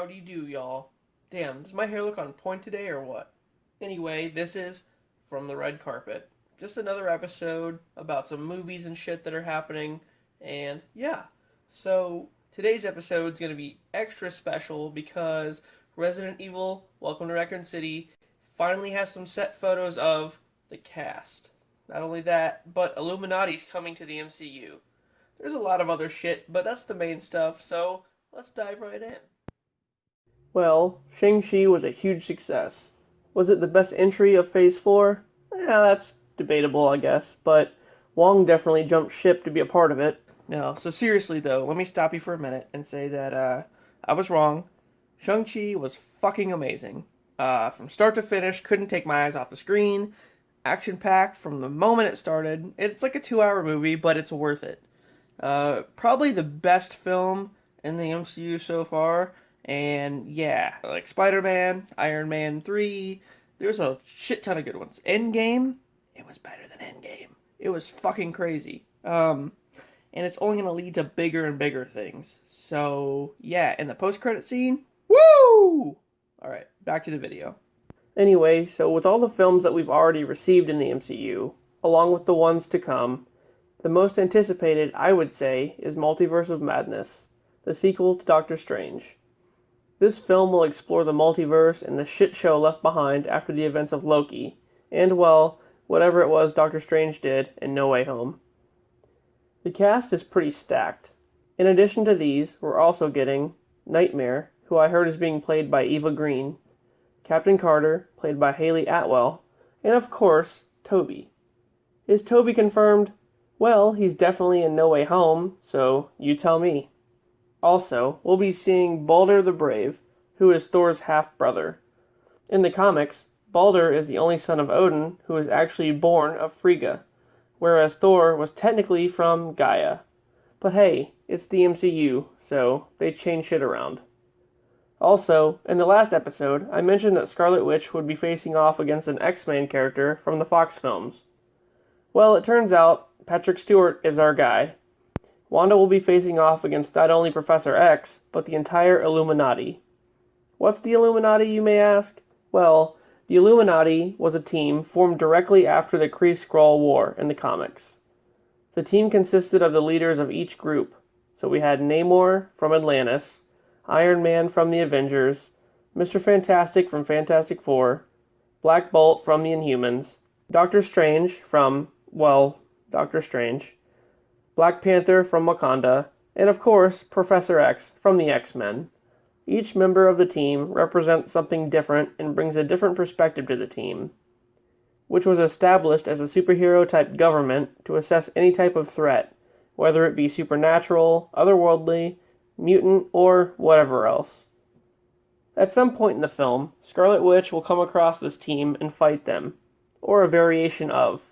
Howdy do, y'all. Damn, does my hair look on point today or what? Anyway, this is From the Red Carpet. Just another episode about some movies and shit that are happening. And yeah, so today's episode is going to be extra special because Resident Evil Welcome to Raccoon City finally has some set photos of the cast. Not only that, but Illuminati's coming to the MCU. There's a lot of other shit, but that's the main stuff, so let's dive right in. Well, Shang-Chi was a huge success. Was it the best entry of Phase 4? That's debatable, I guess, but Wong definitely jumped ship to be a part of it. No, so seriously though, let me stop you for a minute and say that I was wrong. Shang-Chi was fucking amazing. From start to finish, couldn't take my eyes off the screen. Action-packed from the moment it started. It's like a 2-hour movie, but it's worth it. Probably the best film in the MCU so far. And yeah, like Spider-Man, Iron Man 3, there's a shit ton of good ones. Endgame, it was better than Endgame. It was fucking crazy. And it's only going to lead to bigger and bigger things. So yeah, in the post-credit scene, woo! Alright, back to the video. Anyway, so with all the films that we've already received in the MCU, along with the ones to come, the most anticipated, I would say, is Multiverse of Madness, the sequel to Doctor Strange. This film will explore the multiverse and the shit show left behind after the events of Loki, and, well, whatever it was Doctor Strange did in No Way Home. The cast is pretty stacked. In addition to these, we're also getting Nightmare, who I heard is being played by Eva Green, Captain Carter, played by Hayley Atwell, and of course, Toby. Is Toby confirmed? Well, he's definitely in No Way Home, so you tell me. Also, we'll be seeing Balder the Brave, who is Thor's half-brother. In the comics, Balder is the only son of Odin who is actually born of Frigga, whereas Thor was technically from Gaia. But hey, it's the MCU, so they change shit around. Also, in the last episode, I mentioned that Scarlet Witch would be facing off against an X-Men character from the Fox films. Well, it turns out Patrick Stewart is our guy. Wanda will be facing off against not only Professor X, but the entire Illuminati. What's the Illuminati, you may ask? Well, the Illuminati was a team formed directly after the Kree-Skrull War in the comics. The team consisted of the leaders of each group. So we had Namor from Atlantis, Iron Man from the Avengers, Mr. Fantastic from Fantastic Four, Black Bolt from the Inhumans, Doctor Strange from, well, Doctor Strange, Black Panther from Wakanda, and of course, Professor X from the X-Men. Each member of the team represents something different and brings a different perspective to the team, which was established as a superhero-type government to assess any type of threat, whether it be supernatural, otherworldly, mutant, or whatever else. At some point in the film, Scarlet Witch will come across this team and fight them, or a variation of,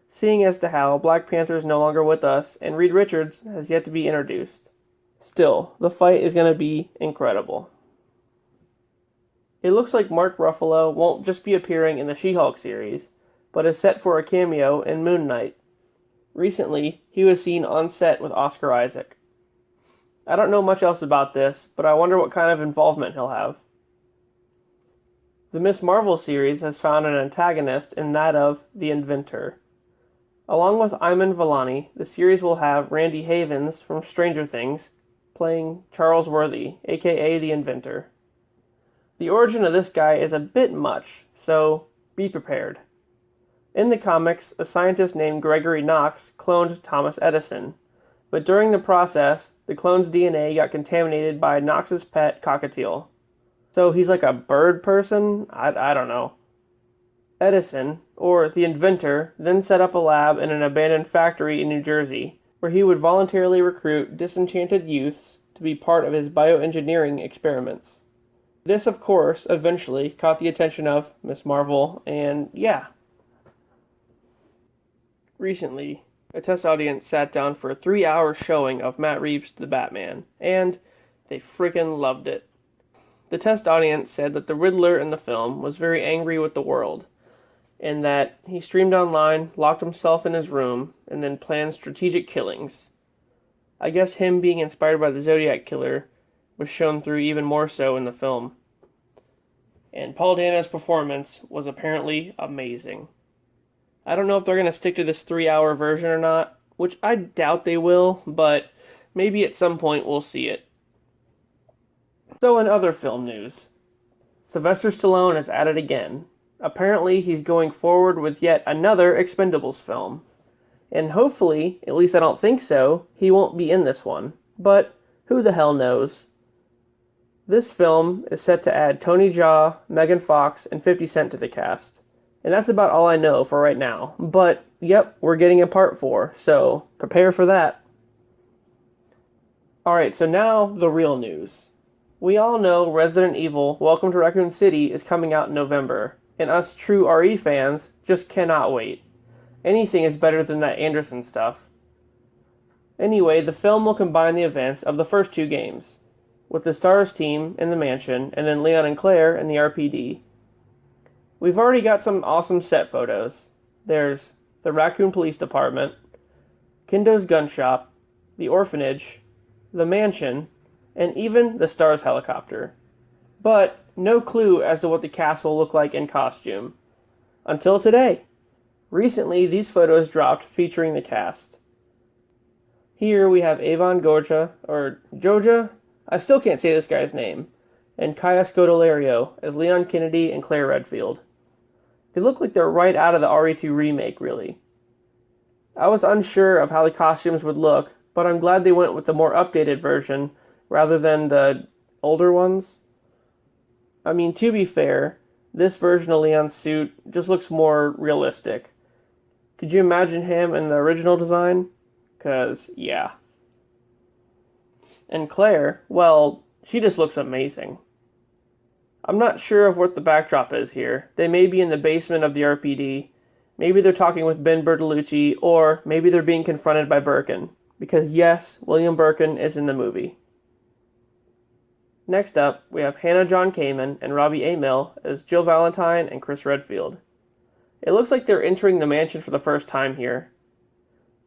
seeing as to how Black Panther is no longer with us and Reed Richards has yet to be introduced. Still, the fight is going to be incredible. It looks like Mark Ruffalo won't just be appearing in the She-Hulk series, but is set for a cameo in Moon Knight. Recently, he was seen on set with Oscar Isaac. I don't know much else about this, but I wonder what kind of involvement he'll have. The Ms. Marvel series has found an antagonist in that of the Inventor. Along with Iman Vellani, the series will have Randy Havens from Stranger Things playing Charles Worthy, aka the Inventor. The origin of this guy is a bit much, so be prepared. In the comics, a scientist named Gregory Knox cloned Thomas Edison, but during the process, the clone's DNA got contaminated by Knox's pet cockatiel. So he's like a bird person? I don't know. Edison, or the inventor, then set up a lab in an abandoned factory in New Jersey, where he would voluntarily recruit disenchanted youths to be part of his bioengineering experiments. This, of course, eventually caught the attention of Ms. Marvel, and yeah. Recently, a test audience sat down for a 3-hour showing of Matt Reeves' The Batman, and they freaking loved it. The test audience said that the Riddler in the film was very angry with the world, and that he streamed online, locked himself in his room, and then planned strategic killings. I guess him being inspired by the Zodiac Killer was shown through even more so in the film. And Paul Dano's performance was apparently amazing. I don't know if they're going to stick to this 3-hour version or not, which I doubt they will, but maybe at some point we'll see it. So in other film news, Sylvester Stallone is at it again. Apparently he's going forward with yet another Expendables film. And hopefully, at least I don't think so, he won't be in this one. But who the hell knows? This film is set to add Tony Jaa, Megan Fox, and 50 Cent to the cast. And that's about all I know for right now. But, yep, we're getting a part 4, so prepare for that. Alright, so now the real news. We all know Resident Evil Welcome to Raccoon City is coming out in November, and us true RE fans just cannot wait. Anything is better than that Anderson stuff. Anyway, the film will combine the events of the first 2 games, with the STARS team in the mansion, and then Leon and Claire in the RPD. We've already got some awesome set photos. There's the Raccoon Police Department, Kendo's gun shop, the orphanage, the mansion, and even the STARS helicopter. But no clue as to what the cast will look like in costume. Until today. Recently, these photos dropped featuring the cast. Here we have Avon Gorja, or Joja? I still can't say this guy's name. And Kaya Scodelario as Leon Kennedy and Claire Redfield. They look like they're right out of the RE2 remake, really. I was unsure of how the costumes would look, but I'm glad they went with the more updated version rather than the older ones. I mean, to be fair, this version of Leon's suit just looks more realistic. Could you imagine him in the original design? 'Cause, yeah. And Claire, well, she just looks amazing. I'm not sure of what the backdrop is here. They may be in the basement of the RPD, maybe they're talking with Ben Bertolucci, or maybe they're being confronted by Birkin. Because yes, William Birkin is in the movie. Next up, we have Hannah john-kamen and Robbie Amell as Jill Valentine and Chris Redfield. It looks like they're entering the mansion for the first time here.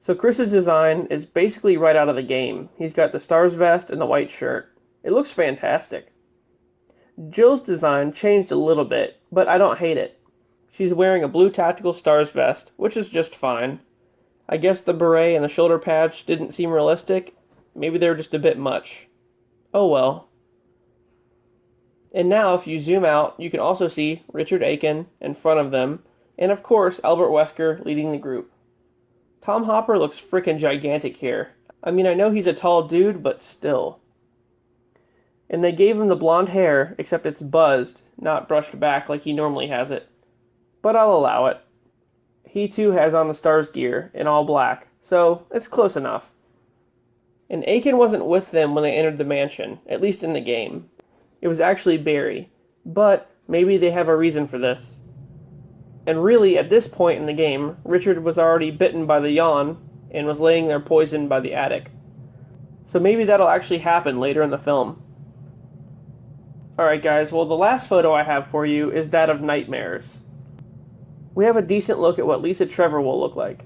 So Chris's design is basically right out of the game. He's got the STARS vest and the white shirt. It looks fantastic. Jill's design changed a little bit, but I don't hate it. She's wearing a blue tactical STARS vest, which is just fine. I guess the beret and the shoulder patch didn't seem realistic. Maybe they were just a bit much. Oh well. And now, if you zoom out, you can also see Richard Aiken in front of them, and of course, Albert Wesker leading the group. Tom Hopper looks frickin' gigantic here. I mean, I know he's a tall dude, but still. And they gave him the blonde hair, except it's buzzed, not brushed back like he normally has it. But I'll allow it. He too has on the STARS gear, in all black, so it's close enough. And Aiken wasn't with them when they entered the mansion, at least in the game. It was actually Barry, but maybe they have a reason for this. And really, at this point in the game, Richard was already bitten by the yawn and was laying there poisoned by the attic. So maybe that'll actually happen later in the film. Alright guys, well the last photo I have for you is that of Nightmares. We have a decent look at what Lisa Trevor will look like.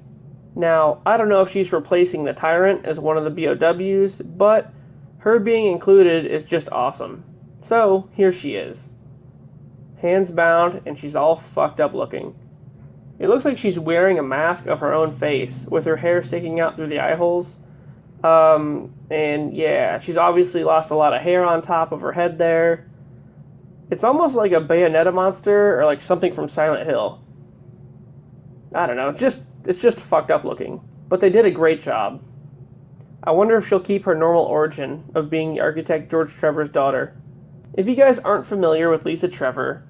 Now, I don't know if she's replacing the Tyrant as one of the BOWs, but her being included is just awesome. So, here she is. Hands bound, and she's all fucked up looking. It looks like she's wearing a mask of her own face, with her hair sticking out through the eye holes. And yeah, she's obviously lost a lot of hair on top of her head there. It's almost like a Bayonetta monster, or like something from Silent Hill. I don't know, it's just fucked up looking. But they did a great job. I wonder if she'll keep her normal origin of being the architect George Trevor's daughter. If you guys aren't familiar with Lisa Trevor,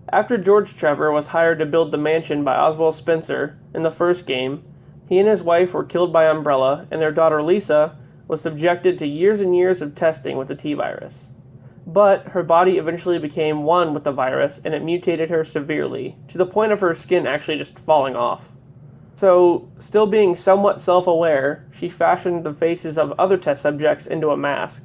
after George Trevor was hired to build the mansion by Oswald Spencer in the first game, he and his wife were killed by Umbrella, and their daughter Lisa was subjected to years and years of testing with the T-virus. But her body eventually became one with the virus, and it mutated her severely, to the point of her skin actually just falling off. So, still being somewhat self-aware, she fashioned the faces of other test subjects into a mask.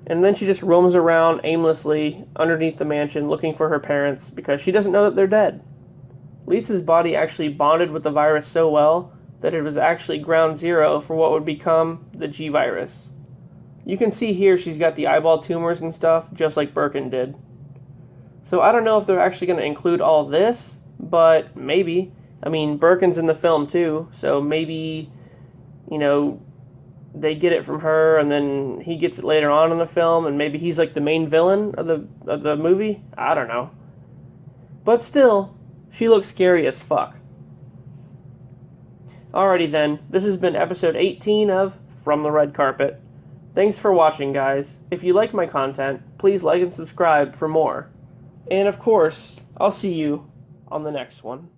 And then she just roams around aimlessly underneath the mansion looking for her parents because she doesn't know that they're dead. Lisa's body actually bonded with the virus so well that it was actually ground zero for what would become the G-virus. You can see here she's got the eyeball tumors and stuff, just like Birkin did. So I don't know if they're actually going to include all this, but maybe. I mean, Birkin's in the film too, so maybe, you know, they get it from her, and then he gets it later on in the film, and maybe he's like the main villain of the movie. I don't know. But still, she looks scary as fuck. Alrighty then, this has been episode 18 of From the Red Carpet. Thanks for watching, guys. If you like my content, please like and subscribe for more. And of course, I'll see you on the next one.